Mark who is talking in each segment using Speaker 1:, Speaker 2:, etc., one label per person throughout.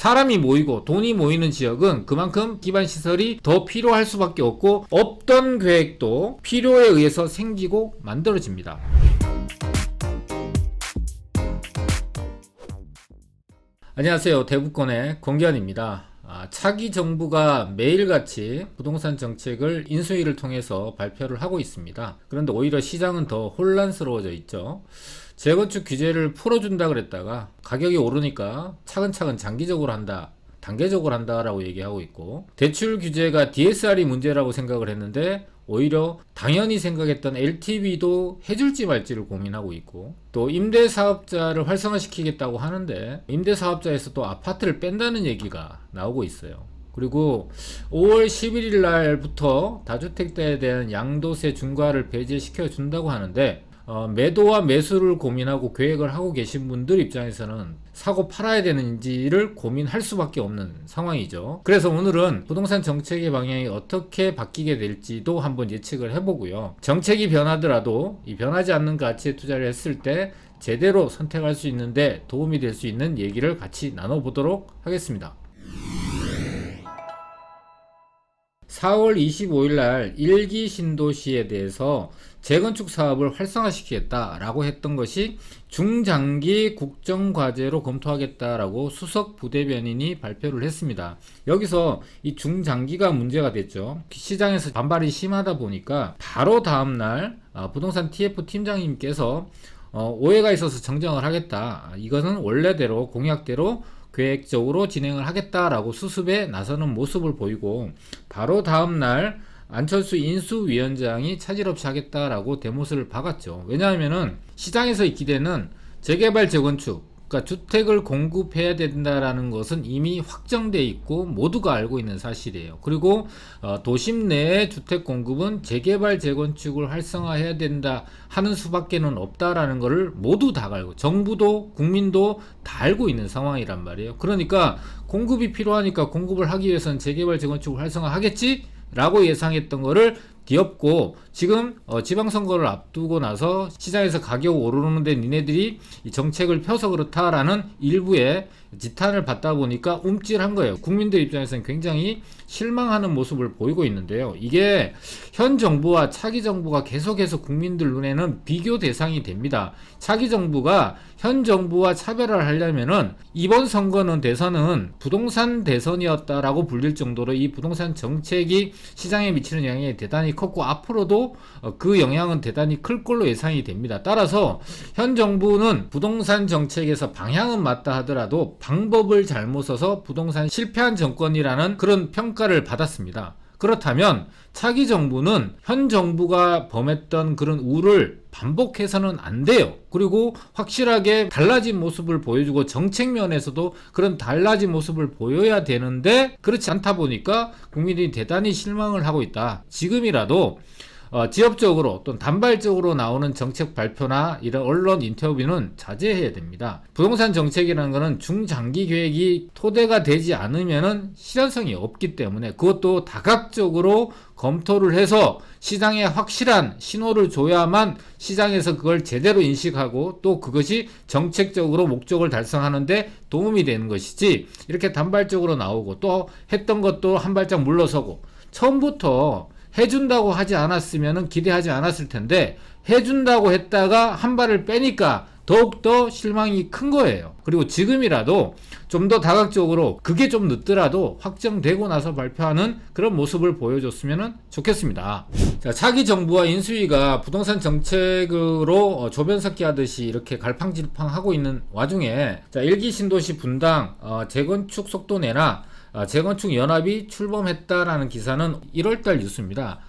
Speaker 1: 사람이 모이고 돈이 모이는 지역은 그만큼 기반 시설이 더 필요할 수밖에 없고, 없던 계획도 필요에 의해서 생기고 만들어집니다. 안녕하세요. 대부권의 권기환입니다. 차기 정부가 매일같이 부동산 정책을 인수위를 통해서 발표를 하고 있습니다. 그런데 오히려 시장은 더 혼란스러워져 있죠. 재건축 규제를 풀어준다 그랬다가 가격이 오르니까 차근차근 장기적으로 한다, 단계적으로 한다라고 얘기하고 있고, 대출 규제가 DSR이 문제라고 생각을 했는데 오히려 당연히 생각했던 LTV도 해줄지 말지를 고민하고 있고, 또 임대사업자를 활성화시키겠다고 하는데 임대사업자에서 또 아파트를 뺀다는 얘기가 나오고 있어요. 그리고 5월 11일 날부터 다주택자에 대한 양도세 중과를 배제시켜 준다고 하는데, 매도와 매수를 고민하고 계획을 하고 계신 분들 입장에서는 사고 팔아야 되는지를 고민할 수밖에 없는 상황이죠. 그래서 오늘은 부동산 정책의 방향이 어떻게 바뀌게 될지도 한번 예측을 해보고요. 정책이 변하더라도 이 변하지 않는 가치에 투자를 했을 때 제대로 선택할 수 있는데 도움이 될 수 있는 얘기를 같이 나눠보도록 하겠습니다. 4월 25일 날 1기 신도시에 대해서 재건축 사업을 활성화시키겠다라고 했던 것이 중장기 국정과제로 검토하겠다라고 수석 부대변인이 발표를 했습니다. 여기서 이 중장기가 문제가 됐죠. 시장에서 반발이 심하다 보니까 바로 다음날 부동산 TF 팀장님께서 오해가 있어서 정정을 하겠다. 이것은 원래대로 공약대로 계획적으로 진행을 하겠다라고 수습에 나서는 모습을 보이고, 바로 다음날 안철수 인수위원장이 차질 없이 하겠다라고 대못을 박았죠. 왜냐하면은 시장에서의 기대는 재개발 재건축, 그러니까 주택을 공급해야 된다라는 것은 이미 확정돼 있고 모두가 알고 있는 사실이에요. 그리고 도심 내의 주택 공급은 재개발 재건축을 활성화해야 된다 하는 수밖에는 없다라는 것을 모두 다 알고, 정부도 국민도 다 알고 있는 상황이란 말이에요. 그러니까 공급이 필요하니까 공급을 하기 위해서는 재개발 재건축을 활성화하겠지? 라고 예상했던 거를 뒤엎고, 지금 지방선거를 앞두고 나서 시장에서 가격 오르는데 니네들이 이 정책을 펴서 그렇다라는 일부의 지탄을 받다 보니까 움찔한 거예요. 국민들 입장에서는 굉장히 실망하는 모습을 보이고 있는데요. 이게 현 정부와 차기 정부가 계속해서 국민들 눈에는 비교 대상이 됩니다. 차기 정부가 현 정부와 차별화를 하려면은 이번 선거는 대선은 부동산 대선이었다라고 불릴 정도로 이 부동산 정책이 시장에 미치는 영향이 대단히 컸고, 앞으로도 그 영향은 대단히 클 걸로 예상이 됩니다. 따라서 현 정부는 부동산 정책에서 방향은 맞다 하더라도 방법을 잘못 써서 부동산 실패한 정권이라는 그런 평가를 받았습니다. 그렇다면 차기 정부는 현 정부가 범했던 그런 우를 반복해서는 안 돼요. 그리고 확실하게 달라진 모습을 보여주고 정책 면에서도 그런 달라진 모습을 보여야 되는데 그렇지 않다 보니까 국민들이 대단히 실망을 하고 있다. 지금이라도 지역적으로 또는 단발적으로 나오는 정책 발표나 이런 언론 인터뷰는 자제해야 됩니다. 부동산 정책이라는 것은 중장기 계획이 토대가 되지 않으면은 실현성이 없기 때문에 그것도 다각적으로 검토를 해서 시장에 확실한 신호를 줘야만 시장에서 그걸 제대로 인식하고 또 그것이 정책적으로 목적을 달성하는데 도움이 되는 것이지, 이렇게 단발적으로 나오고 또 했던 것도 한 발짝 물러서고, 처음부터 해준다고 하지 않았으면 기대하지 않았을 텐데 해준다고 했다가 한 발을 빼니까 더욱더 실망이 큰 거예요. 그리고 지금이라도 좀 더 다각적으로, 그게 좀 늦더라도 확정되고 나서 발표하는 그런 모습을 보여줬으면 좋겠습니다. 자, 차기 정부와 인수위가 부동산 정책으로 조변석기 하듯이 이렇게 갈팡질팡하고 있는 와중에, 자, 1기 신도시 분당 재건축 속도 내나 재건축 연합이 출범했다라는 기사는 1월달 뉴스입니다.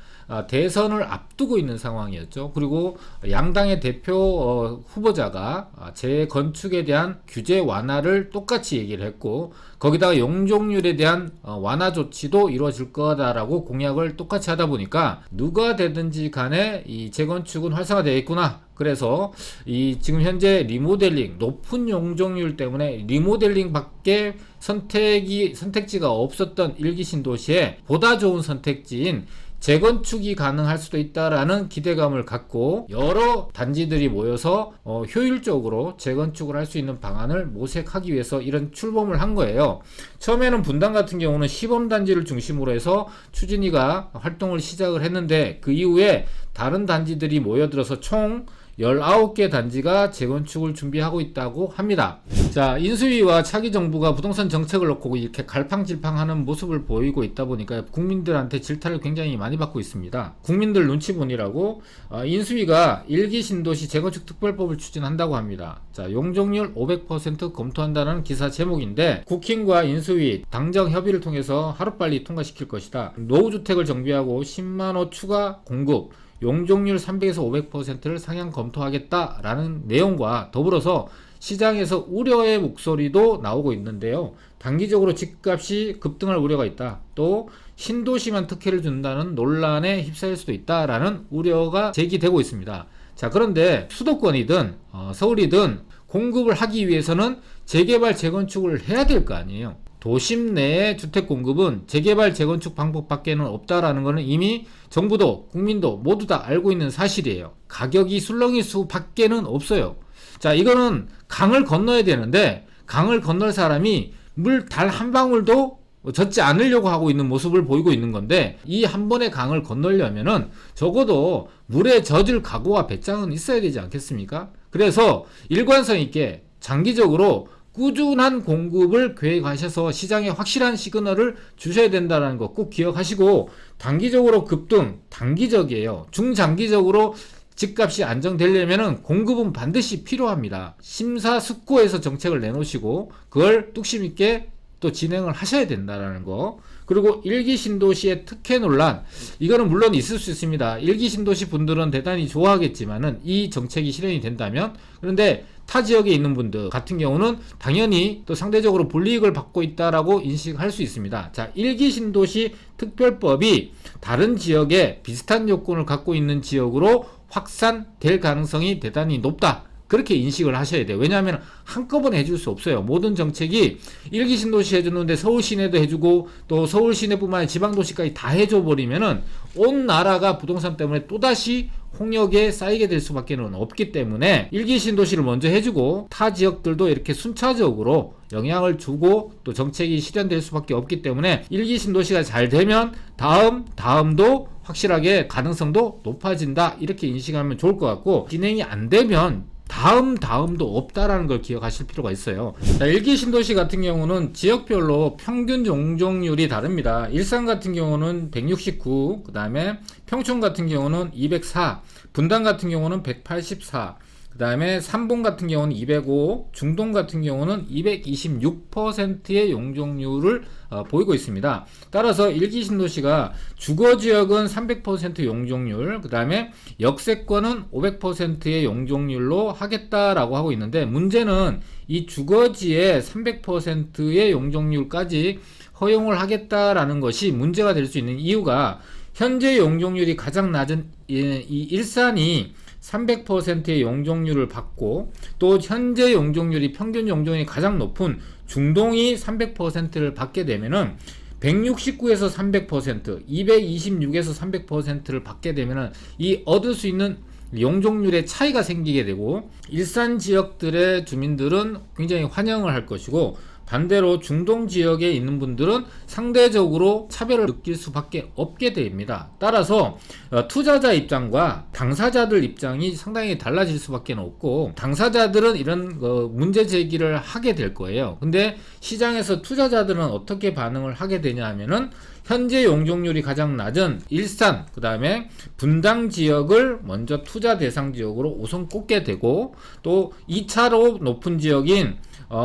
Speaker 1: 대선을 앞두고 있는 상황이었죠. 그리고 양당의 대표 후보자가 재건축에 대한 규제 완화를 똑같이 얘기를 했고, 거기다가 용적률에 대한 완화 조치도 이루어질 거다라고 공약을 똑같이 하다 보니까 누가 되든지 간에 이 재건축은 활성화되겠구나. 그래서 이 지금 현재 리모델링, 높은 용적률 때문에 리모델링밖에 선택지가 없었던 1기 신도시에 보다 좋은 선택지인 재건축이 가능할 수도 있다라는 기대감을 갖고 여러 단지들이 모여서 효율적으로 재건축을 할 수 있는 방안을 모색하기 위해서 이런 출범을 한 거예요. 처음에는 분당 같은 경우는 시범단지를 중심으로 해서 추진위가 활동을 시작을 했는데 그 이후에 다른 단지들이 모여들어서 총 19개 단지가 재건축을 준비하고 있다고 합니다. 자, 인수위와 차기 정부가 부동산 정책을 놓고 이렇게 갈팡질팡하는 모습을 보이고 있다 보니까 국민들한테 질타를 굉장히 많이 받고 있습니다. 국민들 눈치 보니라고 인수위가 1기 신도시 재건축 특별법을 추진한다고 합니다. 자, 용적률 500% 검토한다는 기사 제목인데 국힘과 인수위 당정 협의를 통해서 하루빨리 통과시킬 것이다. 노후주택을 정비하고 10만호 추가 공급, 용적률 300에서 500%를 상향 검토하겠다라는 내용과 더불어서 시장에서 우려의 목소리도 나오고 있는데요. 단기적으로 집값이 급등할 우려가 있다. 또 신도시만 특혜를 준다는 논란에 휩싸일 수도 있다라는 우려가 제기되고 있습니다. 자, 그런데 수도권이든 서울이든 공급을 하기 위해서는 재개발 재건축을 해야 될 거 아니에요. 도심 내의 주택 공급은 재개발 재건축 방법밖에는 없다라는 것은 이미 정부도 국민도 모두 다 알고 있는 사실이에요. 가격이 술렁일 수밖에는 없어요. 자, 이거는 강을 건너야 되는데 강을 건널 사람이 물 달 한 방울도 젖지 않으려고 하고 있는 모습을 보이고 있는 건데 이 한 번의 강을 건너려면은 적어도 물에 젖을 각오와 배짱은 있어야 되지 않겠습니까? 그래서 일관성 있게 장기적으로 꾸준한 공급을 계획하셔서 시장에 확실한 시그널을 주셔야 된다는 거 꼭 기억하시고 단기적으로 급등, 단기적이에요. 중장기적으로 집값이 안정되려면 공급은 반드시 필요합니다. 심사숙고해서 정책을 내놓으시고 그걸 뚝심 있게 또 진행을 하셔야 된다는 거. 그리고 1기 신도시의 특혜 논란, 이거는 물론 있을 수 있습니다. 1기 신도시 분들은 대단히 좋아하겠지만은 이 정책이 실현이 된다면, 그런데 타 지역에 있는 분들 같은 경우는 당연히 또 상대적으로 불이익을 받고 있다라고 인식할 수 있습니다. 자, 1기 신도시 특별법이 다른 지역에 비슷한 요건을 갖고 있는 지역으로 확산될 가능성이 대단히 높다. 그렇게 인식을 하셔야 돼요. 왜냐하면 한꺼번에 해줄 수 없어요. 모든 정책이 1기 신도시 해주는데 서울 시내도 해주고 또 서울 시내뿐만 아니라 지방도시까지 다 해줘버리면은 온 나라가 부동산 때문에 또다시 홍역에 쌓이게 될 수밖에 없기 때문에 1기 신도시를 먼저 해주고 타 지역들도 이렇게 순차적으로 영향을 주고 또 정책이 실현될 수밖에 없기 때문에 1기 신도시가 잘 되면 다음도 확실하게 가능성도 높아진다, 이렇게 인식하면 좋을 것 같고, 진행이 안 되면 다음도 없다라는 걸 기억하실 필요가 있어요. 자, 1기 신도시 같은 경우는 지역별로 평균 용적률이 다릅니다. 일산 같은 경우는 169, 그 다음에 평촌 같은 경우는 204, 분당 같은 경우는 184, 그 다음에 삼봉 같은 경우는 205, 중동 같은 경우는 226%의 용적률을 보이고 있습니다. 따라서 1기 신도시가 주거지역은 300% 용적률, 그 다음에 역세권은 500%의 용적률로 하겠다라고 하고 있는데, 문제는 이 주거지의 300%의 용적률까지 허용을 하겠다라는 것이 문제가 될 수 있는 이유가, 현재 용적률이 가장 낮은 이 일산이 300%의 용적률을 받고, 또 현재 용적률이 평균 용적률이 가장 높은 중동이 300%를 받게 되면은 169에서 300%, 226에서 300%를 받게 되면은 이 얻을 수 있는 용적률의 차이가 생기게 되고, 일산 지역들의 주민들은 굉장히 환영을 할 것이고, 반대로 중동 지역에 있는 분들은 상대적으로 차별을 느낄 수밖에 없게 됩니다. 따라서 투자자 입장과 당사자들 입장이 상당히 달라질 수밖에 없고, 당사자들은 이런 문제 제기를 하게 될 거예요. 근데 시장에서 투자자들은 어떻게 반응을 하게 되냐 하면은, 현재 용적률이 가장 낮은 일산, 그 다음에 분당 지역을 먼저 투자 대상 지역으로 우선 꼽게 되고, 또 2차로 높은 지역인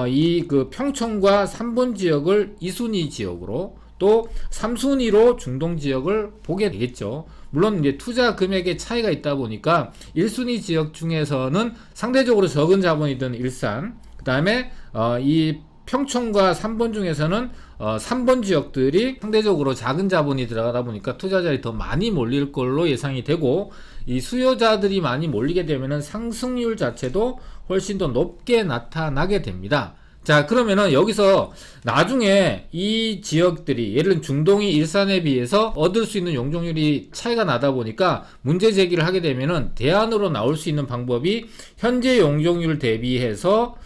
Speaker 1: 이 평촌과 3번 지역을 2순위 지역으로, 또 3순위로 중동 지역을 보게 되겠죠. 물론 이제 투자 금액의 차이가 있다 보니까 1순위 지역 중에서는 상대적으로 적은 자본이 든 일산, 그 다음에 이 평촌과 3번 중에서는 3번 지역들이 상대적으로 작은 자본이 들어가다 보니까 투자자들이 더 많이 몰릴 걸로 예상이 되고, 이 수요자들이 많이 몰리게 되면은 상승률 자체도 훨씬 더 높게 나타나게 됩니다. 자, 그러면은 여기서 나중에 이 지역들이 예를 들면 중동이 일산에 비해서 얻을 수 있는 용적률이 차이가 나다 보니까 문제 제기를 하게 되면은 대안으로 나올 수 있는 방법이 현재 용적률 대비해서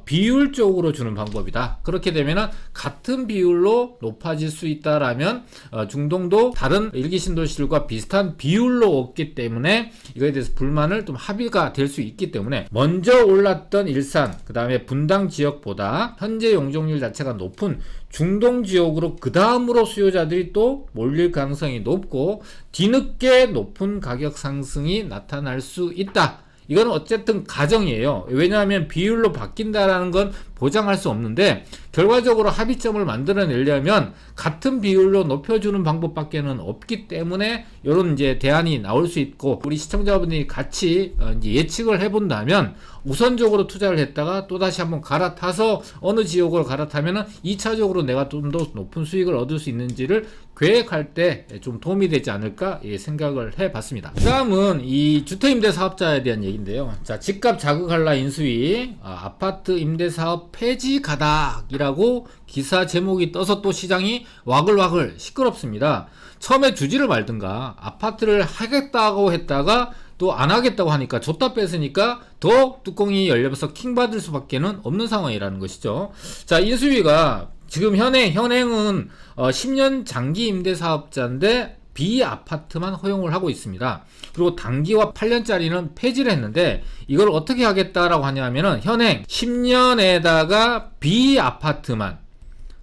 Speaker 1: 비율적으로 주는 방법이다. 그렇게 되면은 같은 비율로 높아질 수 있다라면 중동도 다른 일기 신도시들과 비슷한 비율로 얻기 때문에 이거에 대해서 불만을 좀 합의가 될 수 있기 때문에 먼저 올랐던 일산 그 다음에 분당 지역보다 현재 용적률 자체가 높은 중동 지역으로 그 다음으로 수요자들이 또 몰릴 가능성이 높고 뒤늦게 높은 가격 상승이 나타날 수 있다. 이건 어쨌든 가정이에요. 왜냐하면 비율로 바뀐다라는 건 보장할 수 없는데 결과적으로 합의점을 만들어내려면 같은 비율로 높여주는 방법밖에는 없기 때문에 이런 이제 대안이 나올 수 있고 우리 시청자분들이 같이 이제 예측을 해본다면 우선적으로 투자를 했다가 또 다시 한번 갈아타서 어느 지역으로 갈아타면은 2차적으로 내가 좀 더 높은 수익을 얻을 수 있는지를 계획할 때 좀 도움이 되지 않을까 생각을 해봤습니다. 다음은 이 주택임대사업자에 대한 얘기인데요. 자, 집값 자극할라 인수위 아파트 임대사업 폐지 가닥이라고 기사 제목이 떠서 또 시장이 와글와글 시끄럽습니다. 처음에 주지를 말든가 아파트를 하겠다고 했다가 또 안 하겠다고 하니까 줬다 뺐으니까 더 뚜껑이 열려서 킹받을 수밖에 없는 상황이라는 것이죠. 자, 인수위가 지금 현행은 10년 장기 임대 사업자인데 비아파트만 허용을 하고 있습니다. 그리고 단기와 8년짜리는 폐지를 했는데 이걸 어떻게 하겠다라고 하냐면은 현행 10년에다가 비아파트만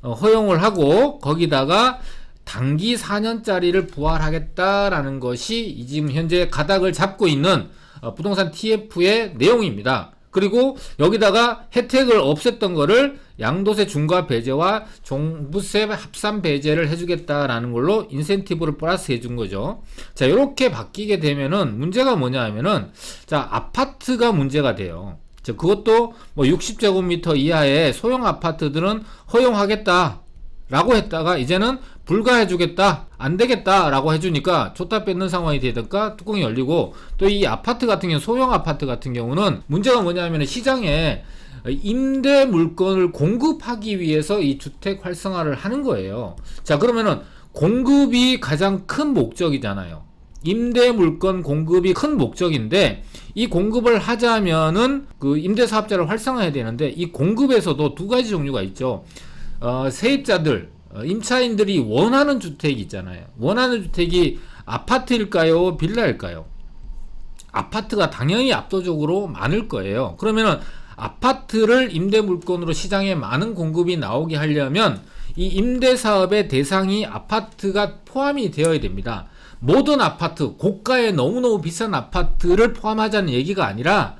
Speaker 1: 허용을 하고 거기다가 단기 4년짜리를 부활하겠다라는 것이 지금 현재 가닥을 잡고 있는 부동산 TF의 내용입니다. 그리고 여기다가 혜택을 없앴던 거를 양도세 중과 배제와 종부세 합산 배제를 해주겠다라는 걸로 인센티브를 플러스 해준 거죠. 자, 이렇게 바뀌게 되면은 문제가 뭐냐 하면은 자, 아파트가 문제가 돼요. 자, 그것도 뭐 60제곱미터 이하의 소형 아파트들은 허용하겠다 라고 했다가 이제는 불가해주겠다 안되겠다 라고 해주니까 줬다 뺏는 상황이 되니까 뚜껑이 열리고 또 이 아파트 같은 경우 소형 아파트 같은 경우는 문제가 뭐냐면 시장에 임대 물건을 공급하기 위해서 이 주택 활성화를 하는 거예요. 자, 그러면은 공급이 가장 큰 목적이잖아요. 임대 물건 공급이 큰 목적인데 이 공급을 하자면은 그 임대 사업자를 활성화해야 되는데 이 공급에서도 두 가지 종류가 있죠. 세입자들, 임차인들이 원하는 주택이 있잖아요. 원하는 주택이 아파트일까요? 빌라일까요? 아파트가 당연히 압도적으로 많을 거예요. 그러면은 아파트를 임대 물건으로 시장에 많은 공급이 나오게 하려면 이 임대 사업의 대상이 아파트가 포함이 되어야 됩니다. 모든 아파트, 고가의 너무너무 비싼 아파트를 포함하자는 얘기가 아니라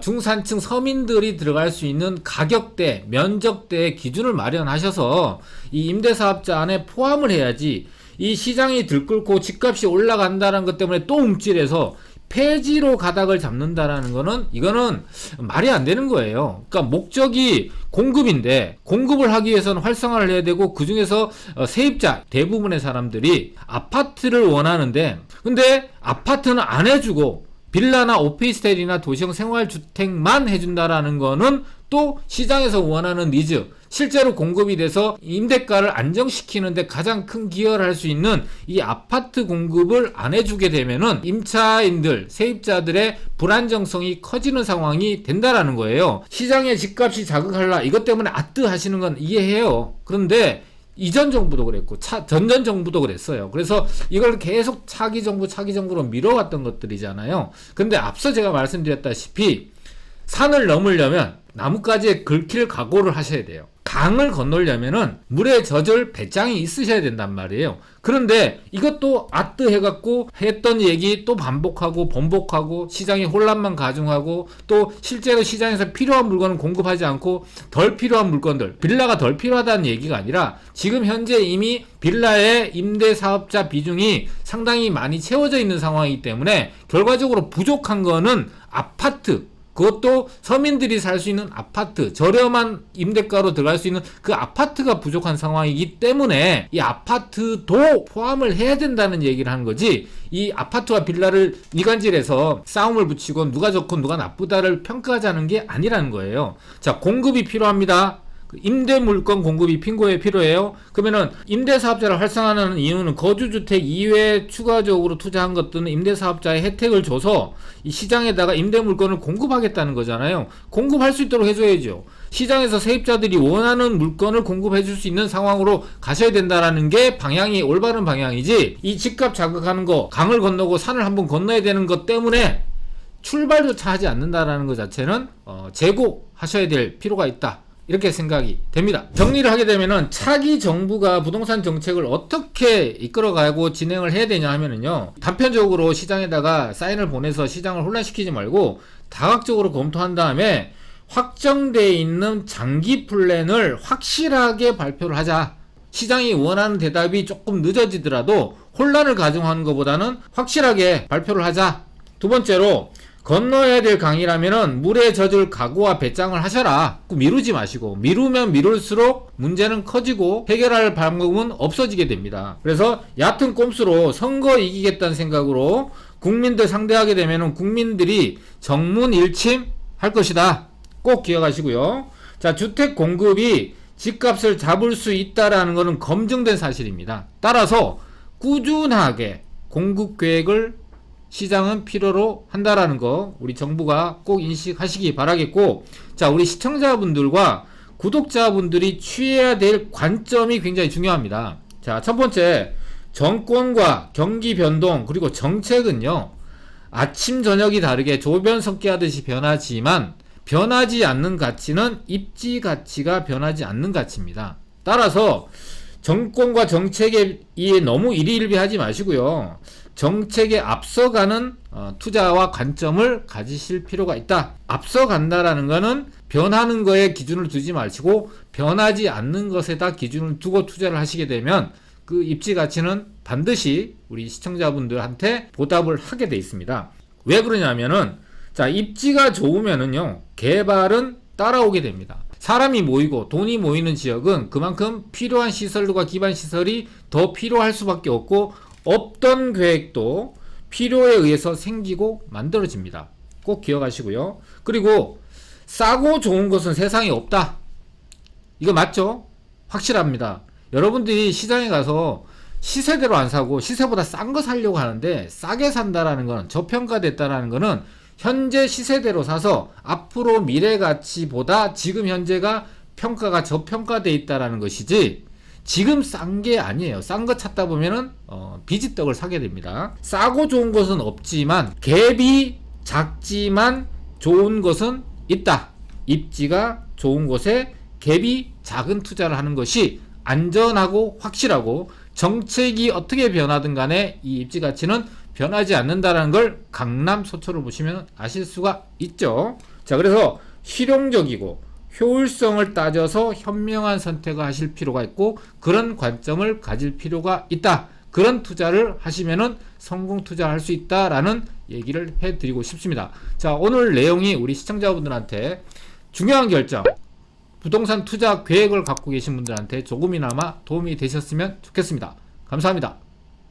Speaker 1: 중산층 서민들이 들어갈 수 있는 가격대, 면적대의 기준을 마련하셔서 이 임대사업자 안에 포함을 해야지 이 시장이 들끓고 집값이 올라간다는 것 때문에 또 움찔해서 폐지로 가닥을 잡는다라는 거는 이거는 말이 안 되는 거예요. 그러니까 목적이 공급인데 공급을 하기 위해서는 활성화를 해야 되고 그 중에서 세입자 대부분의 사람들이 아파트를 원하는데 근데 아파트는 안 해주고 빌라나 오피스텔이나 도시형 생활주택만 해준다라는 거는 또 시장에서 원하는 니즈, 실제로 공급이 돼서 임대가를 안정시키는데 가장 큰 기여를 할 수 있는 이 아파트 공급을 안 해주게 되면은 임차인들, 세입자들의 불안정성이 커지는 상황이 된다라는 거예요. 시장의 집값이 자극할라 이것 때문에 아뜨 하시는 건 이해해요. 그런데 이전 정부도 그랬고 전전 정부도 그랬어요. 그래서 이걸 계속 차기 정부로 밀어왔던 것들이잖아요. 근데 앞서 제가 말씀드렸다시피 산을 넘으려면 나뭇가지에 긁힐 각오를 하셔야 돼요. 강을 건너려면은 물에 젖을 배짱이 있으셔야 된단 말이에요. 그런데 이것도 아뜨 해갖고 했던 얘기 또 반복하고 번복하고 시장의 혼란만 가중하고 또 실제로 시장에서 필요한 물건을 공급하지 않고 덜 필요한 물건들, 빌라가 덜 필요하다는 얘기가 아니라 지금 현재 이미 빌라의 임대 사업자 비중이 상당히 많이 채워져 있는 상황이기 때문에 결과적으로 부족한 거는 아파트, 그것도 서민들이 살 수 있는 아파트, 저렴한 임대가로 들어갈 수 있는 그 아파트가 부족한 상황이기 때문에 이 아파트도 포함을 해야 된다는 얘기를 하는 거지, 이 아파트와 빌라를 이간질해서 싸움을 붙이고 누가 좋고 누가 나쁘다를 평가하자는 게 아니라는 거예요. 자, 공급이 필요합니다. 임대 물건 공급이 핑고에 필요해요. 그러면은 임대사업자를 활성화하는 이유는 거주주택 이외에 추가적으로 투자한 것들은 임대사업자의 혜택을 줘서 이 시장에다가 임대 물건을 공급하겠다는 거잖아요. 공급할 수 있도록 해줘야죠. 시장에서 세입자들이 원하는 물건을 공급해 줄 수 있는 상황으로 가셔야 된다라는 게 방향이 올바른 방향이지, 이 집값 자극하는 거, 강을 건너고 산을 한번 건너야 되는 것 때문에 출발조차 하지 않는다라는 것 자체는 재고하셔야 될 필요가 있다, 이렇게 생각이 됩니다. 정리를 하게 되면은 차기 정부가 부동산 정책을 어떻게 이끌어가고 진행을 해야 되냐 하면은요, 단편적으로 시장에다가 사인을 보내서 시장을 혼란시키지 말고 다각적으로 검토한 다음에 확정되어 있는 장기 플랜을 확실하게 발표를 하자. 시장이 원하는 대답이 조금 늦어지더라도 혼란을 가중하는 것보다는 확실하게 발표를 하자. 두 번째로, 건너야 될 강이라면은 물에 젖을 각오와 배짱을 하셔라. 미루지 마시고, 미루면 미룰수록 문제는 커지고 해결할 방법은 없어지게 됩니다. 그래서 얕은 꼼수로 선거 이기겠다는 생각으로 국민들 상대하게 되면은 국민들이 정문일침 할 것이다. 꼭 기억하시고요. 자, 주택 공급이 집값을 잡을 수 있다라는 것은 검증된 사실입니다. 따라서 꾸준하게 공급 계획을 시장은 필요로 한다라는 거 우리 정부가 꼭 인식하시기 바라겠고, 자, 우리 시청자분들과 구독자분들이 취해야 될 관점이 굉장히 중요합니다. 자, 첫 번째, 정권과 경기 변동 그리고 정책은요, 아침 저녁이 다르게 조변 섞기 하듯이 변하지만 변하지 않는 가치는 입지 가치가 변하지 않는 가치입니다. 따라서 정권과 정책에 너무 일희일비하지 마시고요, 정책에 앞서가는 투자와 관점을 가지실 필요가 있다. 앞서간다라는 것은 변하는 거에 기준을 두지 마시고 변하지 않는 것에다 기준을 두고 투자를 하시게 되면 그 입지 가치는 반드시 우리 시청자분들한테 보답을 하게 돼 있습니다. 왜 그러냐면은, 자, 입지가 좋으면은요, 개발은 따라오게 됩니다. 사람이 모이고 돈이 모이는 지역은 그만큼 필요한 시설과 기반 시설이 더 필요할 수밖에 없고, 없던 계획도 필요에 의해서 생기고 만들어집니다. 꼭 기억하시고요. 그리고 싸고 좋은 것은 세상에 없다. 이거 맞죠? 확실합니다. 여러분들이 시장에 가서 시세대로 안 사고 시세보다 싼 거 사려고 하는데, 싸게 산다라는 건, 저평가됐다라는 거는 현재 시세대로 사서 앞으로 미래 가치보다 지금 현재가 평가가 저평가돼 있다라는 것이지, 지금 싼 게 아니에요. 싼 거 찾다 보면은 비지떡을 사게 됩니다. 싸고 좋은 것은 없지만 갭이 작지만 좋은 것은 있다. 입지가 좋은 곳에 갭이 작은 투자를 하는 것이 안전하고 확실하고, 정책이 어떻게 변하든 간에 이 입지 가치는 변하지 않는다는 걸 강남 서초를 보시면 아실 수가 있죠. 자, 그래서 실용적이고 효율성을 따져서 현명한 선택을 하실 필요가 있고, 그런 관점을 가질 필요가 있다. 그런 투자를 하시면은 성공 투자할 수 있다라는 얘기를 해드리고 싶습니다. 자, 오늘 내용이 우리 시청자분들한테 중요한 결정, 부동산 투자 계획을 갖고 계신 분들한테 조금이나마 도움이 되셨으면 좋겠습니다. 감사합니다.